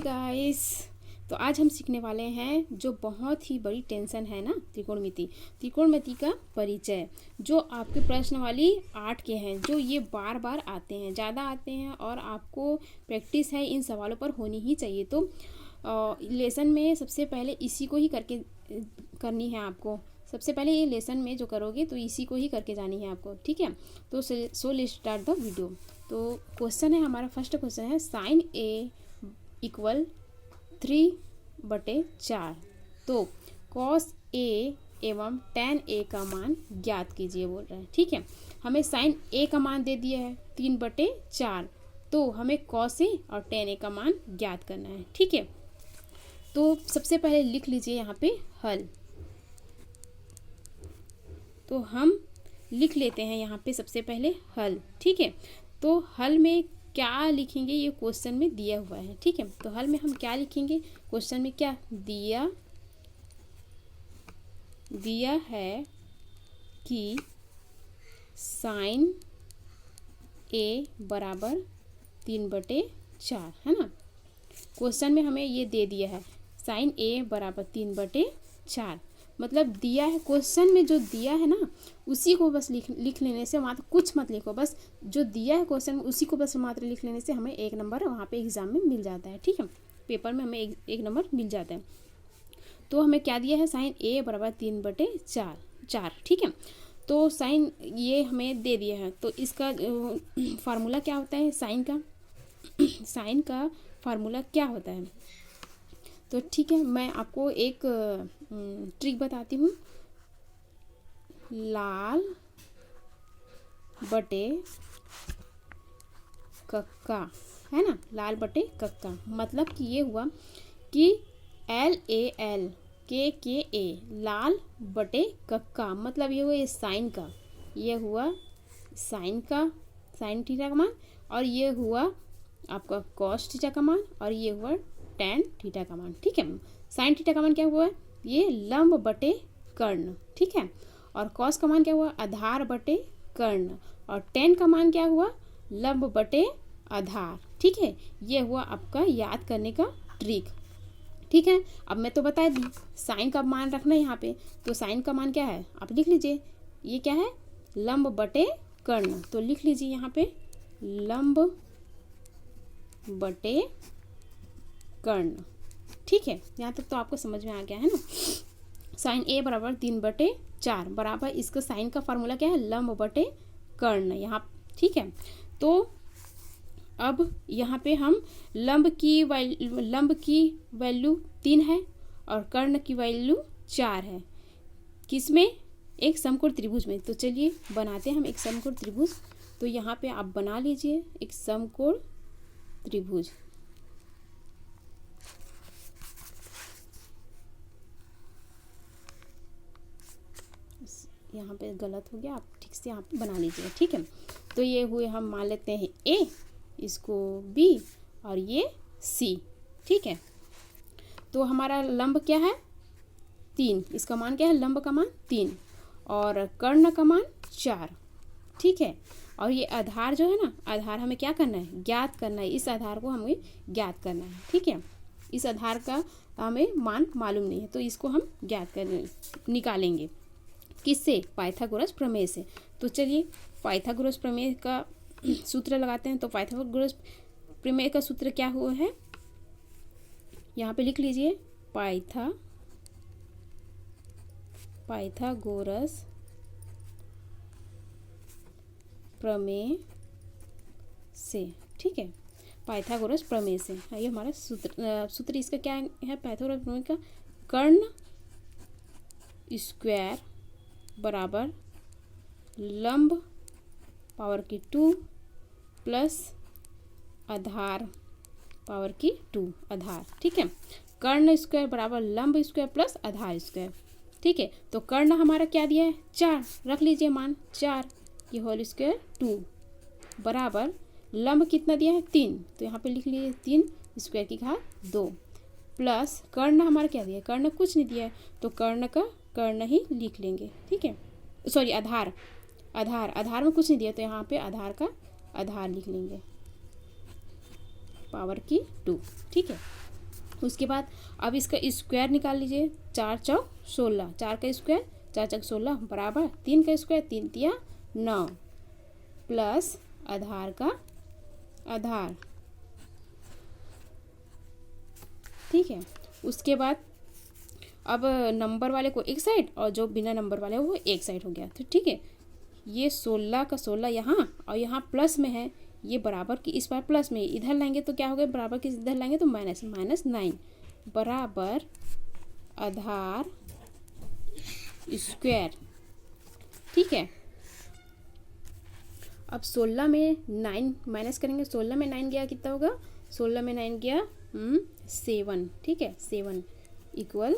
Guys, तो आज हम सीखने वाले हैं जो बहुत ही बड़ी टेंशन है ना, त्रिकोणमिति का परिचय। जो आपके प्रश्नावली 8 के हैं, जो ये बार बार आते हैं, ज़्यादा आते हैं और आपको प्रैक्टिस है इन सवालों पर होनी ही चाहिए। तो लेसन में सबसे पहले इसी को ही करनी है आपको। सबसे पहले ये लेसन में जो करोगे तो इसी को ही करके जानी है आपको, ठीक है। तो so let's start the video. तो क्वेश्चन है हमारा, फर्स्ट क्वेश्चन है साइन ए इक्वल 3/4। तो कॉस ए एवं tan ए का मान ज्ञात कीजिए बोल रहे हैं, ठीक है। हमें साइन ए का मान दे दिया है 3/4, तो हमें कॉस ए और tan ए का मान ज्ञात करना है, ठीक है। तो सबसे पहले लिख लीजिए यहाँ पे हल। तो हम लिख लेते हैं यहाँ पे सबसे पहले हल, ठीक है। तो हल में क्या लिखेंगे ये क्वेश्चन में दिया हुआ है, ठीक है। तो हल में हम क्या लिखेंगे, क्वेश्चन में क्या दिया है कि साइन ए बराबर 3/4 है ना। क्वेश्चन में हमें ये दे दिया है साइन ए बराबर 3/4, मतलब दिया है क्वेश्चन में, जो दिया है ना उसी को बस लिख लेने से, मात्र कुछ मत लिखो, बस जो दिया है क्वेश्चन में उसी को बस मात्र लिख लेने से हमें 1 नंबर वहाँ पे एग्जाम में मिल जाता है, ठीक है। पेपर में हमें एक नंबर मिल जाता है। तो हमें क्या दिया है, साइन ए बराबर 3/4, ठीक है। तो साइन ये हमें दे दिया है, तो इसका फार्मूला क्या होता है साइन का फार्मूला क्या होता है। तो ठीक है, मैं आपको एक ट्रिक बताती हूँ। लाल बटे कक्का है ना, लाल बटे कक्का, मतलब कि ये हुआ कि LAL KKA लाल बटे कक्का, मतलब ये हुआ ये साइन का, ये हुआ साइन थीटा का मान, और ये हुआ आपका कॉस थीटा का मान, और ये हुआ tan थीटा का मान, ठीक है। साइन थीटा का मान क्या हुआ है, ये लंब बटे कर्ण, ठीक है। और कॉस का मान क्या हुआ, आधार बटे कर्ण, और tan का मान क्या हुआ, लंब बटे आधार, ठीक है। ये हुआ आपका याद करने का ट्रिक, ठीक है। अब मैं तो बता दी साइन का मान रखना है यहाँ पे, तो साइन का मान क्या है आप लिख लीजिए, ये क्या है, लंब बटे कर्ण। तो लिख लीजिए यहाँ पे लंब बटे कर्ण, ठीक है। यहाँ तक तो आपको समझ में आ गया है ना। साइन ए बराबर 3/4 बराबर इसका साइन का फार्मूला क्या है, लंब बटे कर्ण, यहाँ, ठीक है। तो अब यहाँ पे हम लंब की वैल्यू 3 है और कर्ण की वैल्यू 4 है, किसमें, एक समकोण त्रिभुज में। तो चलिए बनाते हैं हम एक समकोण त्रिभुज। तो यहाँ पे आप बना लीजिए एक समकोण त्रिभुज। यहाँ पे गलत हो गया, आप ठीक से यहाँ पे बना लीजिए, ठीक है। तो ये हुए, हम मान लेते हैं A, इसको B और ये C, ठीक है। तो हमारा लंब क्या है 3, इसका मान क्या है, लंब का मान 3 और कर्ण का मान 4, ठीक है। और ये आधार जो है ना, आधार हमें क्या करना है, ज्ञात करना है। इस आधार को हमें ज्ञात करना है, ठीक है। इस आधार का हमें मान मालूम नहीं है, तो इसको हम निकालेंगे किससे, पाइथागोरस प्रमेय से। तो चलिए पाइथागोरस प्रमेय का सूत्र लगाते हैं। तो पाइथागोरस प्रमेय का सूत्र क्या हुआ है, यहाँ पे लिख लीजिए पाइथागोरस प्रमेय से, ठीक है। पाइथागोरस प्रमेय से ये हमारा सूत्र इसका क्या है, पाइथागोरस प्रमेय का कर्ण स्क्वायर बराबर लंब पावर की 2 प्लस आधार पावर की 2 आधार, ठीक है। कर्ण स्क्वायर बराबर लंब स्क्वायर प्लस आधार स्क्वायर, ठीक है। तो कर्ण हमारा क्या दिया है, 4, रख लीजिए मान 4, ये होल स्क्वायर 2 बराबर लंब कितना दिया है 3, तो यहाँ पे लिख लीजिए 3 स्क्वायर की घात 2 प्लस कर्ण हमारा क्या दिया है, कर्ण कुछ नहीं दिया है, तो कर्ण का कर्ण ही लिख लेंगे, ठीक है। सॉरी, आधार में कुछ नहीं दिया, तो यहाँ पे आधार का आधार लिख लेंगे पावर की 2, ठीक है। उसके बाद अब इसका स्क्वायर निकाल लीजिए। 4 चौक 16, 4 का स्क्वायर 4 चौक 16 बराबर 3 का स्क्वायर 3 तिया 9 प्लस आधार का आधार। ठीक है, उसके बाद अब नंबर वाले को एक साइड और जो बिना नंबर वाले वो एक साइड हो गया। तो ठीक है, ये 16 का 16 यहाँ और यहाँ प्लस में है, ये बराबर की इस बार प्लस में, इधर लाएंगे तो क्या हो गया, बराबर की इधर लाएंगे तो माइनस, माइनस 9 बराबर आधार स्क्वायर। ठीक है, अब 16 में 9 माइनस करेंगे, 16 में 9 गया कितना होगा, 16 में 9 गया 7। ठीक है, 7 इक्वल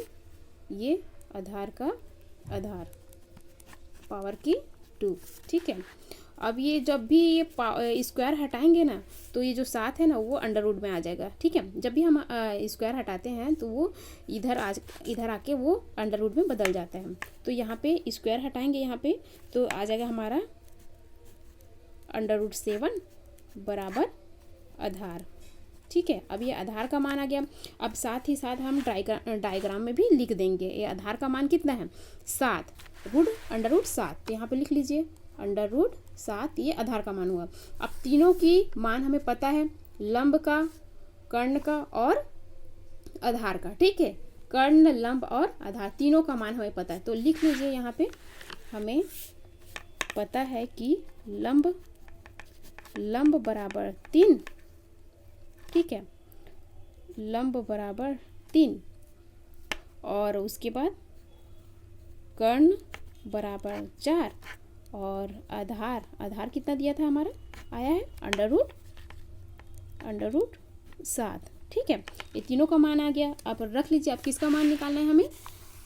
ये आधार का आधार पावर की 2। ठीक है, अब ये जब भी ये स्क्वायर हटाएंगे ना तो ये जो 7 है ना वो अंडर रूट में आ जाएगा। ठीक है, जब भी हम स्क्वायर हटाते हैं तो वो इधर आके वो अंडर रूट में बदल जाता है। तो यहाँ पे स्क्वायर हटाएंगे यहाँ पे तो आ जाएगा हमारा अंडर रूट 7 बराबर आधार। ठीक है, अब ये आधार का मान आ गया। अब साथ ही साथ हम डायग्राम में भी लिख देंगे ये आधार का मान कितना है, 7 रूट अंडर रूट 7। तो यहाँ पे लिख लीजिए अंडर रूट 7, ये आधार का मान हुआ। अब तीनों की मान हमें पता है, लंब का, कर्ण का और आधार का। ठीक है, कर्ण, लंब और आधार तीनों का मान हमें पता है। तो लिख लीजिए यहाँ पे हमें पता है कि लंब बराबर 3। ठीक है, लंब बराबर 3 और उसके बाद कर्ण बराबर 4 और आधार कितना दिया था हमारा, आया है अंडर रूट 7। ठीक है, ये तीनों का मान आ गया। अब रख लीजिए, अब किसका मान निकालना है हमें,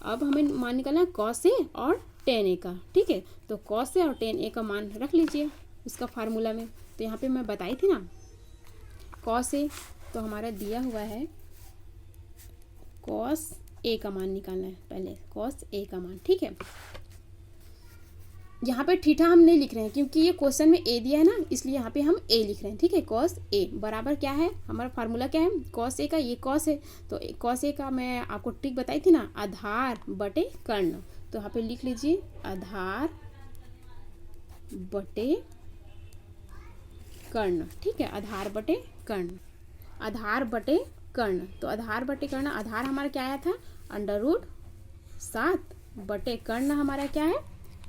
अब हमें मान निकालना है cos A और tan A का। ठीक है, तो cos A और tan A का मान रख लीजिए उसका फार्मूला में। तो यहाँ पे मैं बताई थी ना cos A, तो हमारा दिया हुआ है cos A का मान निकालना है, पहले cos A का मान। ठीक है, यहाँ पे थीटा हम नहीं लिख रहे हैं क्योंकि ये क्वेश्चन में A दिया है ना, इसलिए यहाँ पे हम A लिख रहे हैं। ठीक है, cos A बराबर क्या है, हमारा फार्मूला क्या है, cos A का, ये cos है तो cos A का मैं आपको ट्रिक बताई थी ना, आधार बटे कर्ण। तो यहाँ पे लिख लीजिए आधार बटे कर्ण। ठीक है, आधार बटे कर्ण, आधार बटे कर्ण। तो आधार बटे कर्ण, आधार हमारा क्या आया था अंडर रूट 7 बटे कर्ण हमारा क्या है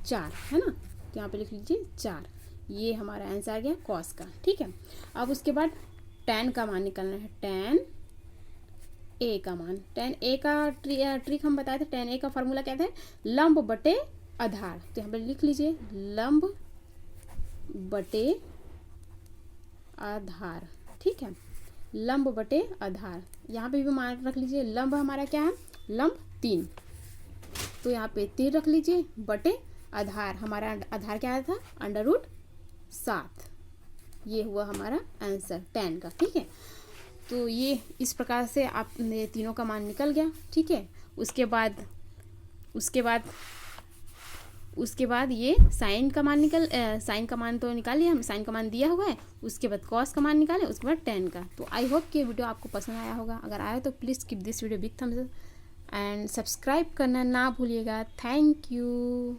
4, है ना। तो यहाँ पे लिख लीजिए 4, ये हमारा आंसर आ गया कॉस का। ठीक है, अब उसके बाद tan का मान निकालना है, tan A का मान। tan A का ट्रिक हम बताए थे, tan A का फार्मूला क्या था, लंब बटे आधार। तो यहाँ पे लिख लीजिए लंब बटे आधार। ठीक है, लंब बटे आधार, यहाँ पे भी मान रख लीजिए, लंब हमारा क्या है, लंब 3, तो यहाँ पे 3 रख लीजिए बटे आधार, हमारा आधार क्या आया था अंडर रूट 7। ये हुआ हमारा आंसर tan का। ठीक है, तो ये इस प्रकार से आप तीनों का मान निकल गया। ठीक है, उसके बाद ये साइन का मान साइन का मान तो निकाल लिया हम, साइन का मान दिया हुआ है। उसके बाद कॉस का मान निकाले, उसके बाद tan का। तो आई होप कि वीडियो आपको पसंद आया होगा, अगर आया तो please keep this video big thumbs up and subscribe करना ना भूलिएगा। Thank you.